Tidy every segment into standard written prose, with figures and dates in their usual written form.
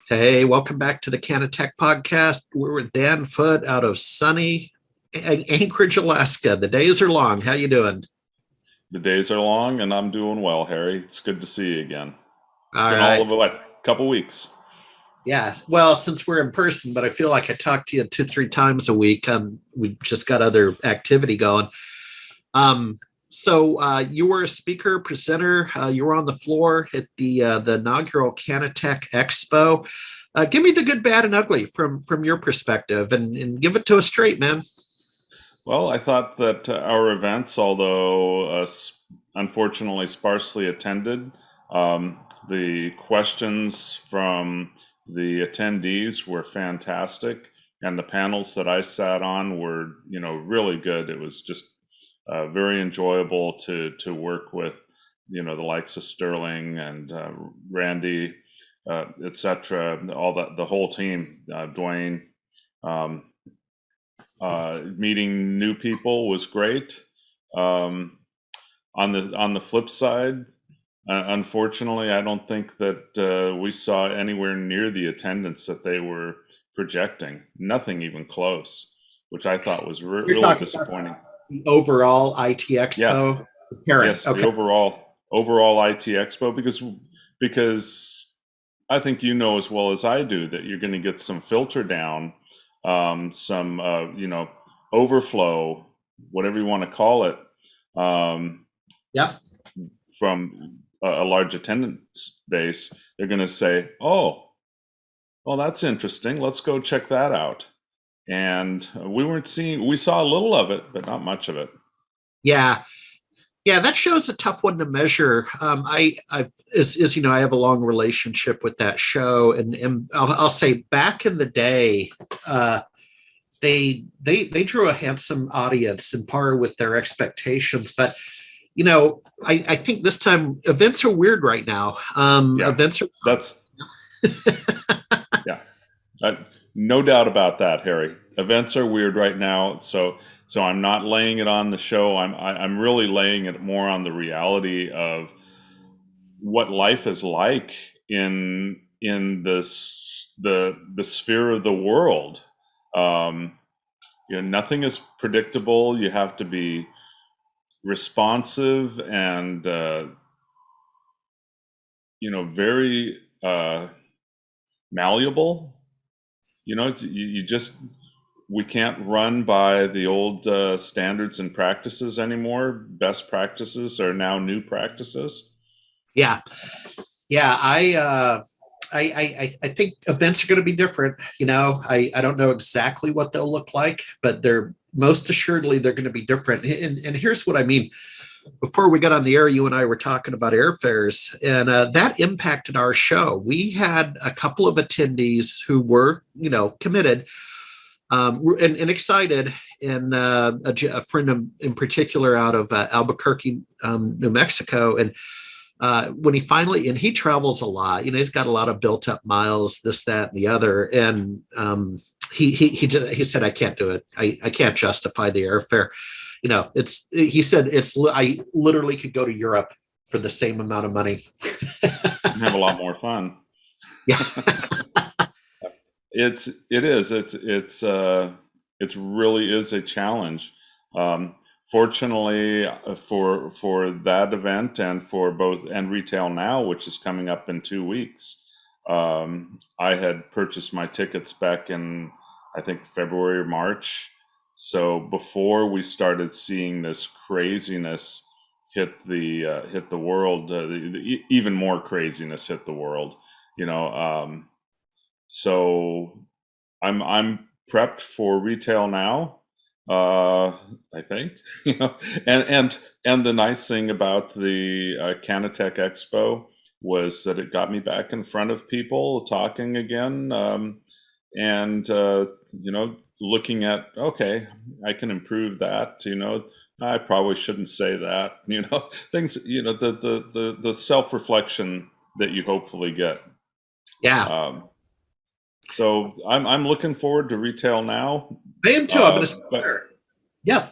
Hey, welcome back to the CannaTech podcast. We're with Dan Foote out of sunny Anchorage, Alaska. The days are long. How you doing? The days are long, and I'm doing well, Harry. It's good to see you again. All Been all right. of a couple weeks. Yeah. Well, since we're in person, but I feel like I talk to you two, three times a week. We've just got other activity going. Um, so you were a speaker, presenter. You were on the floor at the inaugural CannaTech Expo. Give me the good, bad, and ugly from your perspective, and give it to us straight, man. Well, I thought that our events, although unfortunately sparsely attended, the questions from the attendees were fantastic, and the panels that I sat on were, really good. It was just very enjoyable to work with, the likes of Sterling and Randy, etc. All the whole team, Dwayne. Um, Meeting new people was great. Um, on the flip side, unfortunately, I don't think that we saw anywhere near the attendance that they were projecting. Nothing even close, which I thought was You're really talking about disappointing. the overall IT Yeah, Expo. Parent. yes, the Okay. overall IT Expo, because I think you know as well as I do that you're going to get some filter down, some overflow, whatever you want to call it, um, Yep. from a large attendance base. They're going to say, "Oh, well, that's interesting. Let's go check that out." And we saw a little of it, but not much of it. Yeah. Yeah, that show's a tough one to measure. As you know, I have a long relationship with that show, and I'll say back in the day, they drew a handsome audience and par with their expectations. But I think this time events are weird right now. Yeah, Events are. that's yeah. No doubt about that, Harry. Events are weird right now, so I'm not laying it on the show. I'm really laying it more on the reality of what life is like in the sphere of the world. Um, Nothing is predictable. You have to be responsive and very malleable. You just we can't run by the old standards and practices anymore. Best practices are now new practices. Yeah, yeah. I think events are going to be different. I don't know exactly what they'll look like, but they're most assuredly they're going to be different. And here's what I mean. Before we got on the air, you and I were talking about airfares, and that impacted our show. We had a couple of attendees who were, committed and excited, and a friend in particular out of Albuquerque, New Mexico, and when he travels a lot, he's got a lot of built up miles, this, that, and the other, and he said, I can't do it. I can't justify the airfare. He said I literally could go to Europe for the same amount of money. And have a lot more fun. Yeah. It really is a challenge. Um, Fortunately for that event and for both and Retail Now, which is coming up in 2 weeks, I had purchased my tickets back in I think February or March. So before we started seeing this craziness hit the world, even more craziness hit the world. You know, so I'm prepped for Retail Now. I think and the nice thing about the CannaTech Expo was that it got me back in front of people talking again, and looking at, okay, I can improve that. I probably shouldn't say that. Things. The self reflection that you hopefully get. Yeah. Um, so I'm looking forward to Retail Now, I am too. I'm going to stay but there. Yeah.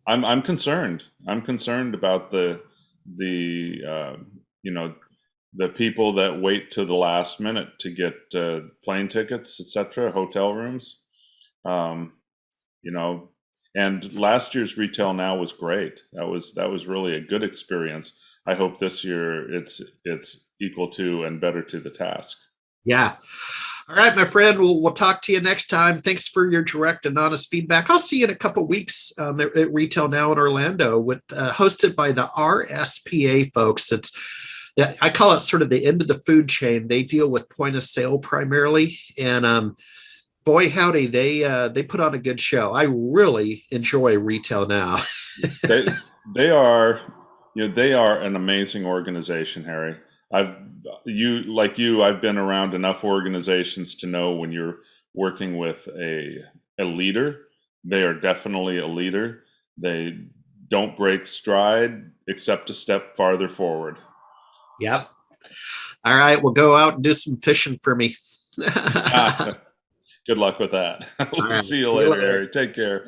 I'm concerned. I'm concerned about the uh, you know the people that wait to the last minute to get plane tickets, etc., hotel rooms. Um, you know, and last year's Retail Now was great. That was really a good experience. I hope this year it's equal to and better to the task. Yeah. All right, my friend. We'll talk to you next time. Thanks for your direct and honest feedback. I'll see you in a couple of weeks at Retail Now in Orlando, with hosted by the RSPA folks. It's I call it sort of the end of the food chain. They deal with point of sale primarily, and boy howdy, they put on a good show. I really enjoy Retail Now. They they are, they are an amazing organization, Harry. I've I've been around enough organizations to know when you're working with a leader, they are definitely a leader. They don't break stride except a step farther forward. Yep. All right, we'll go out and do some fishing for me. All Good luck with that. We'll right, see you see you later, later. Harry. Take care.